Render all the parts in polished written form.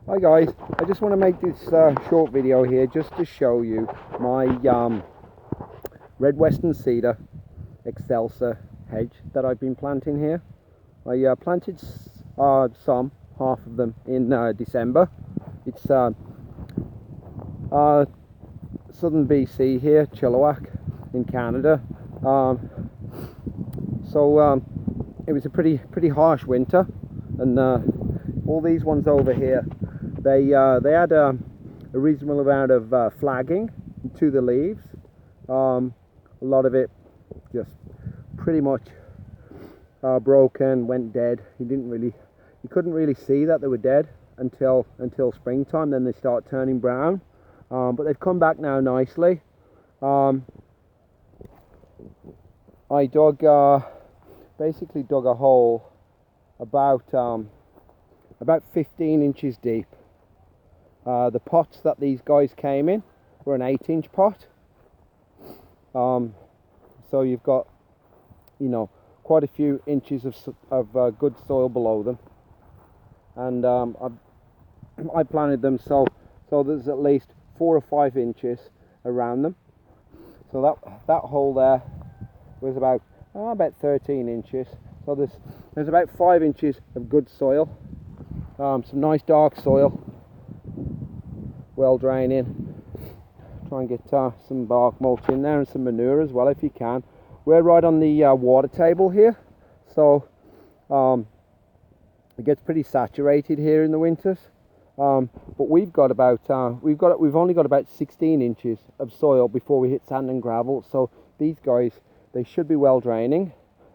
Hi guys, I just want to make this short video here just to show you my red western cedar excelsa hedge that I've been planting here. I planted half of them in December. It's southern BC here, Chilliwack in Canada. It was a pretty harsh winter, and all these ones over here, they had a reasonable amount of flagging to the leaves. A lot of it just pretty much broken, went dead. You couldn't really see that they were dead until springtime. Then they start turning brown, but they've come back now nicely. I basically dug a hole about 15 inches deep. The pots that these guys came in were an 8-inch pot, so you've got, you know, quite a few inches of good soil below them, and I planted them so there's at least 4 or 5 inches around them. So that hole there was about 13 inches. So there's about 5 inches of good soil, some nice dark soil, well draining. Try and get some bark mulch in there and some manure as well if you can. We're right on the water table here, so it gets pretty saturated here in the winters. But we've only got about 16 inches of soil before we hit sand and gravel. So these guys, they should be well draining.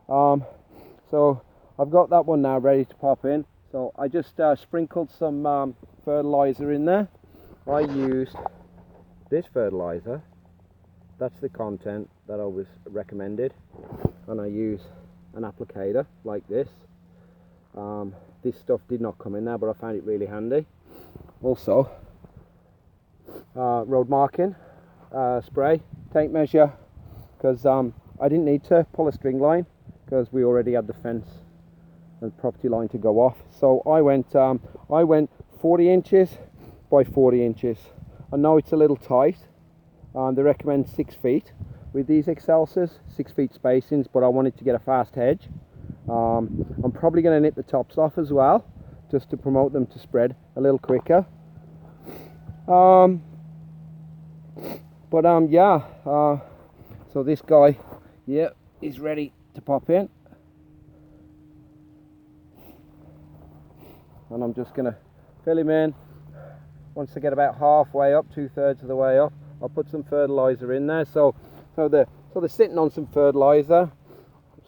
So I've got that one now ready to pop in. So I just sprinkled some fertilizer in there. I used this fertilizer. That's the content that I was recommended, and I use an applicator like this. This stuff did not come in there, but I found it really handy. Also, road marking spray, tape measure, because I didn't need to pull a string line because we already had the fence and property line to go off. So I went 40 inches by 40 inches. I know it's a little tight. They recommend 6 feet with these excelsas, 6 feet spacings, but I wanted to get a fast hedge. I'm probably going to nip the tops off as well, just to promote them to spread a little quicker. So this guy, yeah, is ready to pop in, and I'm just going to fill him in. Once I get about halfway up, 2/3 of the way up, I'll put some fertilizer in there. So they're sitting on some fertilizer.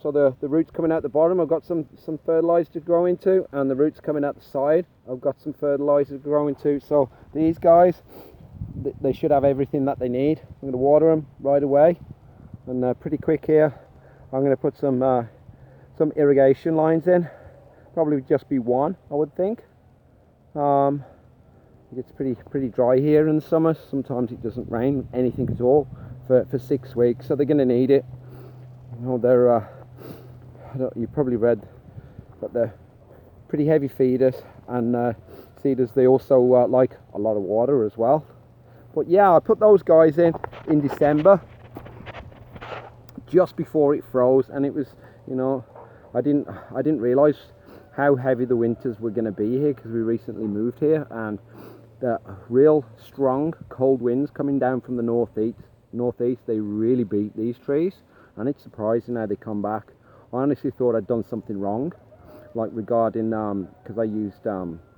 So the roots coming out the bottom, I've got some fertilizer to grow into, and the roots coming out the side, I've got some fertilizer to grow into. So these guys, they should have everything that they need. I'm going to water them right away, and pretty quick here. I'm going to put some irrigation lines in. Probably just be one, I would think. It's pretty dry here in the summer. Sometimes it doesn't rain anything at all for 6 weeks, so they're going to need it. You know, they're you probably read that they're pretty heavy feeders, and cedars, they also like a lot of water as well. But yeah, I put those guys in December, just before it froze, and it was, you know, I didn't realize how heavy the winters were going to be here, because we recently moved here, and the real strong cold winds coming down from the northeast, they really beat these trees, and it's surprising how they come back. I honestly thought I'd done something wrong, like regarding because I used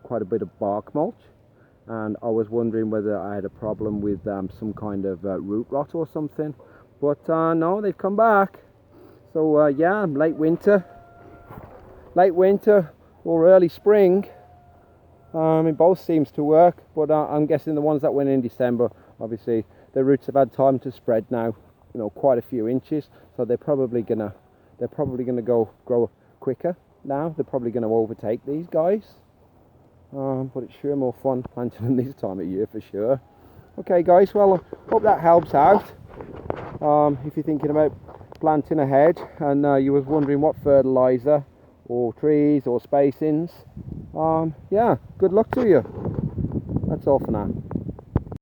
quite a bit of bark mulch, and I was wondering whether I had a problem with some kind of root rot or something, but no, they've come back. So yeah, late winter or early spring, it both seems to work, but I'm guessing the ones that went in December, obviously the roots have had time to spread now, you know, quite a few inches, so they're probably gonna go grow quicker now. They're probably gonna overtake these guys, but it's sure more fun planting them this time of year for sure. Okay guys, well, I hope that helps out. If you're thinking about planting a hedge and you was wondering what fertilizer or trees or spacings, yeah, good luck to you. That's all for now.